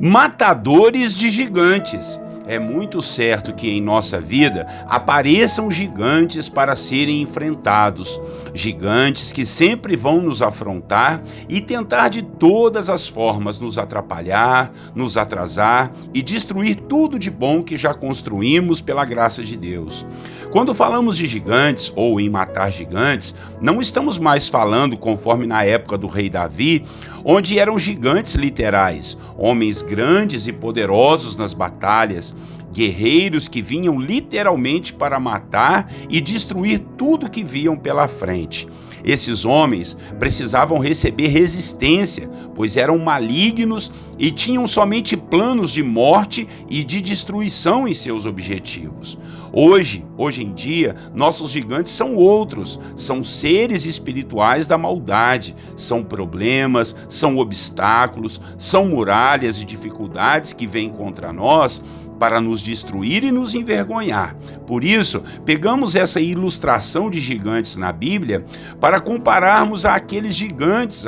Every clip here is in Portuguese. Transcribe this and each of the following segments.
Matadores de gigantes. É muito certo que em nossa vida apareçam gigantes para serem enfrentados, gigantes que sempre vão nos afrontar e tentar de todas as formas nos atrapalhar, nos atrasar e destruir tudo de bom que já construímos pela graça de Deus. Quando falamos de gigantes ou em matar gigantes, não estamos mais falando conforme na época do rei Davi, onde eram gigantes literais, homens grandes e poderosos nas batalhas, guerreiros que vinham literalmente para matar e destruir tudo que viam pela frente. Esses homens precisavam receber resistência, pois eram malignos e tinham somente planos de morte e de destruição em seus objetivos. Hoje em dia, nossos gigantes são outros, são seres espirituais da maldade, são problemas, são obstáculos, são muralhas e dificuldades que vêm contra nós para nos destruir e nos envergonhar. Por isso, pegamos essa ilustração de gigantes na Bíblia para compararmos aqueles gigantes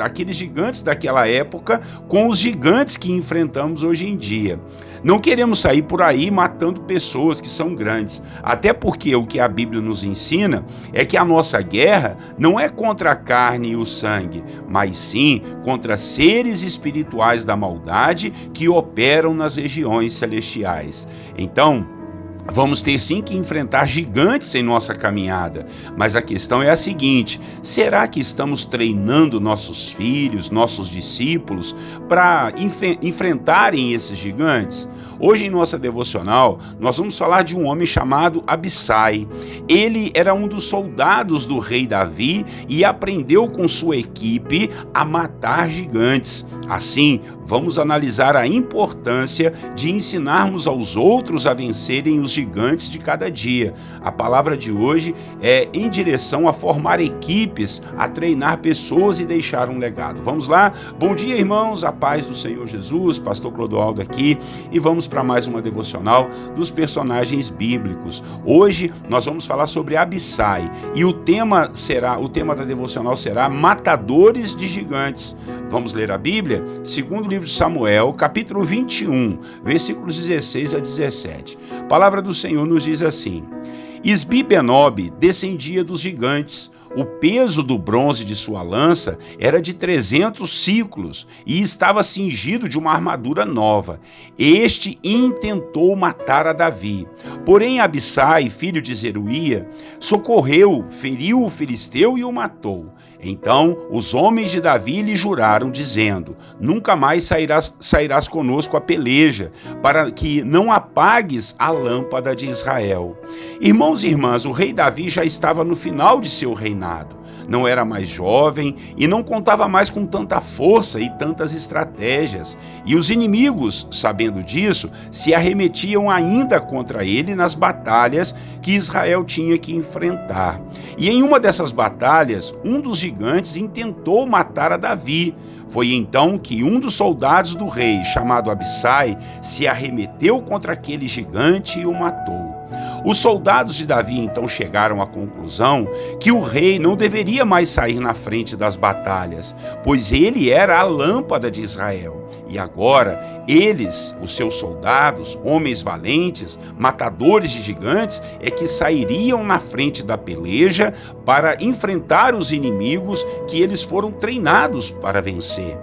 daquela época com os gigantes que enfrentamos hoje em dia. Não queremos sair por aí matando pessoas que são grandes, até porque o que a Bíblia nos ensina é que a nossa guerra não é contra a carne e o sangue, mas sim contra seres espirituais da maldade que operam nas regiões celestiais. Então, vamos ter sim que enfrentar gigantes em nossa caminhada, mas a questão é a seguinte: será que estamos treinando nossos filhos, nossos discípulos para enfrentarem esses gigantes? Hoje em nossa devocional, nós vamos falar de um homem chamado Abissai. Ele era um dos soldados do rei Davi e aprendeu com sua equipe a matar gigantes. Assim, vamos analisar a importância de ensinarmos aos outros a vencerem os gigantes de cada dia. A palavra de hoje é em direção a formar equipes, a treinar pessoas e deixar um legado. Vamos lá? Bom dia, irmãos, a paz do Senhor Jesus, pastor Clodoaldo aqui, e vamos para mais uma devocional dos personagens bíblicos. Hoje nós vamos falar sobre Abissai e o tema da devocional será Matadores de Gigantes. Vamos ler a Bíblia? Segundo livro de Samuel, capítulo 21, versículos 16 a 17. A palavra do Senhor nos diz assim: Isbi-Benob descendia dos gigantes. O peso do bronze de sua lança era de 300 siclos e estava cingido de uma armadura nova. Este intentou matar a Davi. Porém Abissai, filho de Zeruia, socorreu, feriu o filisteu e o matou. Então os homens de Davi lhe juraram, dizendo: nunca mais sairás conosco a peleja, para que não apagues a lâmpada de Israel. Irmãos e irmãs, o rei Davi já estava no final de seu reinado. Não era mais jovem e não contava mais com tanta força e tantas estratégias. E os inimigos, sabendo disso, se arremetiam ainda contra ele nas batalhas que Israel tinha que enfrentar. E em uma dessas batalhas, um dos gigantes intentou matar a Davi. Foi então que um dos soldados do rei, chamado Abissai, se arremeteu contra aquele gigante e o matou. Os soldados de Davi então chegaram à conclusão que o rei não deveria mais sair na frente das batalhas, pois ele era a lâmpada de Israel. E agora, eles, os seus soldados, homens valentes, matadores de gigantes, é que sairiam na frente da peleja para enfrentar os inimigos que eles foram treinados para vencer.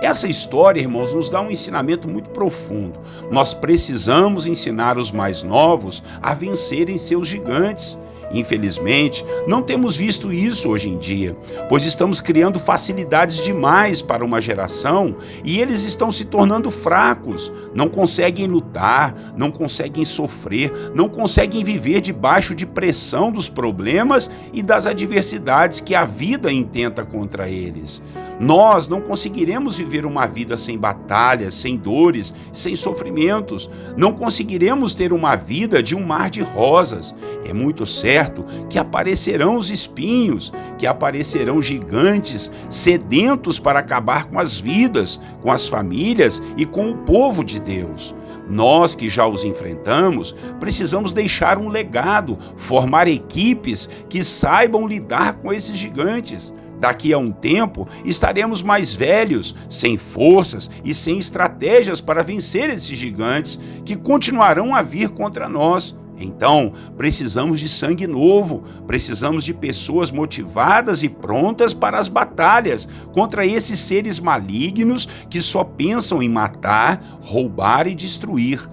Essa história, irmãos, nos dá um ensinamento muito profundo. Nós precisamos ensinar os mais novos a vencerem seus gigantes. Infelizmente, não temos visto isso hoje em dia, pois estamos criando facilidades demais para uma geração e eles estão se tornando fracos, não conseguem lutar, não conseguem sofrer, não conseguem viver debaixo de pressão dos problemas e das adversidades que a vida intenta contra eles. Nós não conseguiremos viver uma vida sem batalhas, sem dores, sem sofrimentos. Não conseguiremos ter uma vida de um mar de rosas. É muito certo que aparecerão os espinhos, que aparecerão gigantes sedentos para acabar com as vidas, com as famílias e com o povo de Deus. Nós que já os enfrentamos, precisamos deixar um legado, formar equipes que saibam lidar com esses gigantes. Daqui a um tempo, estaremos mais velhos, sem forças e sem estratégias para vencer esses gigantes que continuarão a vir contra nós. Então, precisamos de sangue novo, precisamos de pessoas motivadas e prontas para as batalhas contra esses seres malignos que só pensam em matar, roubar e destruir.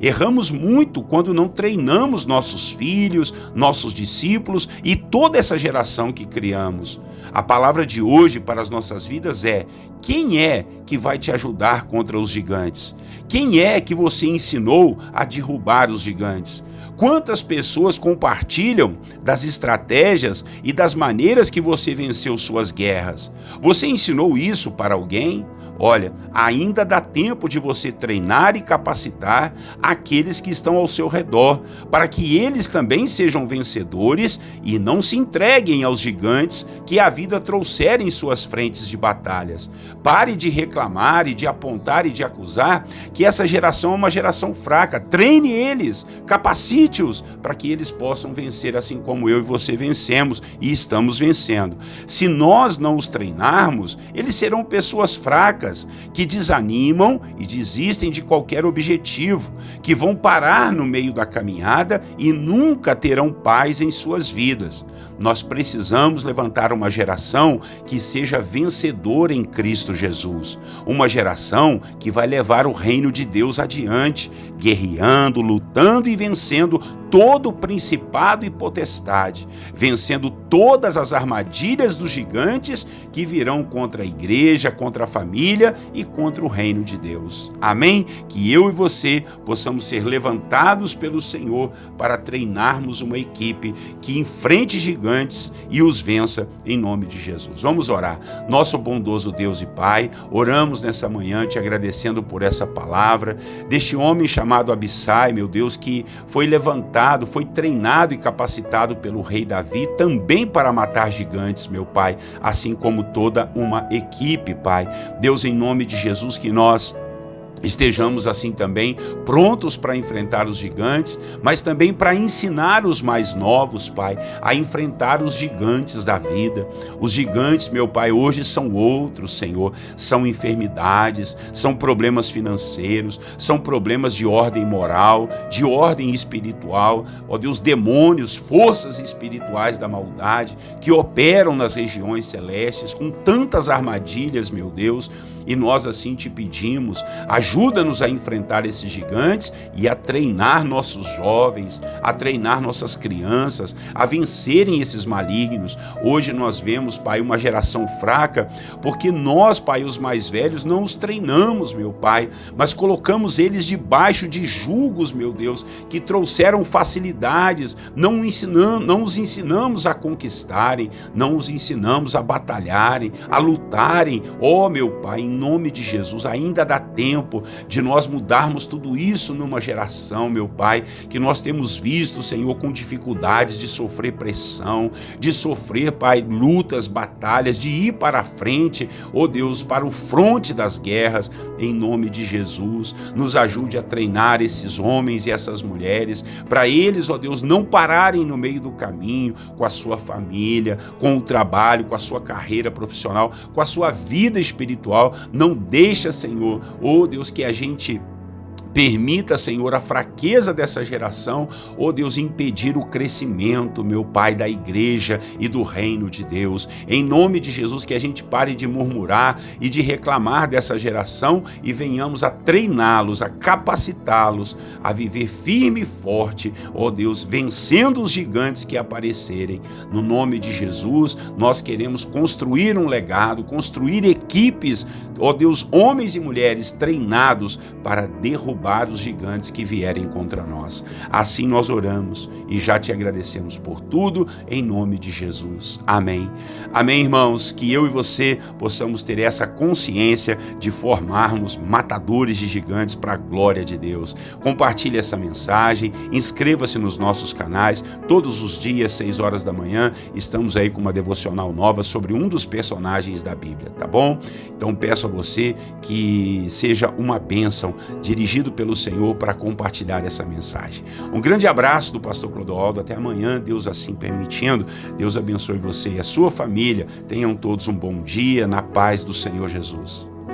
Erramos muito quando não treinamos nossos filhos, nossos discípulos e toda essa geração que criamos. A palavra de hoje para as nossas vidas é: quem é que vai te ajudar contra os gigantes? Quem é que você ensinou a derrubar os gigantes? Quantas pessoas compartilham das estratégias e das maneiras que você venceu suas guerras? Você ensinou isso para alguém? Olha, ainda dá tempo de você treinar e capacitar aqueles que estão ao seu redor, para que eles também sejam vencedores e não se entreguem aos gigantes que a vida trouxer em suas frentes de batalhas. Pare de reclamar e de apontar e de acusar que essa geração é uma geração fraca. Treine eles, capacite-os para que eles possam vencer assim como eu e você vencemos e estamos vencendo. Se nós não os treinarmos, eles serão pessoas fracas, que desanimam e desistem de qualquer objetivo, que vão parar no meio da caminhada e nunca terão paz em suas vidas. Nós precisamos levantar uma geração que seja vencedora em Cristo Jesus, uma geração que vai levar o reino de Deus adiante, guerreando, lutando e vencendo todo o principado e potestade, vencendo todas as armadilhas dos gigantes que virão contra a igreja, contra a família e contra o reino de Deus. Amém? Que eu e você possamos ser levantados pelo Senhor para treinarmos uma equipe que enfrente gigantes e os vença em nome de Jesus. Vamos orar. Nosso bondoso Deus e Pai, oramos nessa manhã te agradecendo por essa palavra, deste homem chamado Abissai, meu Deus, que foi levantado, foi treinado e capacitado pelo rei Davi também para matar gigantes, meu Pai, assim como toda uma equipe, Pai. Deus, em nome de Jesus, que nós estejamos assim também prontos para enfrentar os gigantes, mas também para ensinar os mais novos, Pai, a enfrentar os gigantes da vida. Os gigantes, meu Pai, hoje são outros, Senhor, são enfermidades, são problemas financeiros, são problemas de ordem moral, de ordem espiritual, ó Deus, demônios, forças espirituais da maldade que operam nas regiões celestes com tantas armadilhas, meu Deus, e nós assim te pedimos, ajuda-nos a enfrentar esses gigantes e a treinar nossos jovens, a treinar nossas crianças, a vencerem esses malignos. Hoje nós vemos, Pai, uma geração fraca, porque nós, Pai, os mais velhos, não os treinamos, meu Pai, mas colocamos eles debaixo de julgos, meu Deus, que trouxeram facilidades, não os ensinamos a conquistarem, não os ensinamos a batalharem, a lutarem. Ó, meu Pai, em nome de Jesus, ainda dá tempo de nós mudarmos tudo isso numa geração, meu Pai, que nós temos visto, Senhor, com dificuldades de sofrer pressão, de sofrer, Pai, lutas, batalhas, de ir para a frente, ó Deus, para o fronte das guerras, em nome de Jesus. Nos ajude a treinar esses homens e essas mulheres, para eles, ó Deus, não pararem no meio do caminho, com a sua família, com o trabalho, com a sua carreira profissional, com a sua vida espiritual. Não deixa, Senhor, ó Deus, que a gente permita, Senhor, a fraqueza dessa geração, ó Deus, impedir o crescimento, meu Pai, da igreja e do reino de Deus. Em nome de Jesus, que a gente pare de murmurar e de reclamar dessa geração e venhamos a treiná-los, a capacitá-los a viver firme e forte, ó Deus, vencendo os gigantes que aparecerem. No nome de Jesus, nós queremos construir um legado, construir equipes, ó Deus, homens e mulheres treinados para derrubar os gigantes que vierem contra nós. Assim nós oramos e já te agradecemos por tudo, em nome de Jesus. Amém. Amém, irmãos, que eu e você possamos ter essa consciência de formarmos matadores de gigantes para a glória de Deus. Compartilhe essa mensagem, inscreva-se nos nossos canais. Todos os dias, 6 horas da manhã, estamos aí com uma devocional nova sobre um dos personagens da Bíblia, tá bom? Então peço a você que seja uma bênção, dirigido ungido pelo Senhor para compartilhar essa mensagem. Um grande abraço do pastor Clodoaldo, até amanhã, Deus assim permitindo. Deus abençoe você e a sua família. Tenham todos um bom dia, na paz do Senhor Jesus.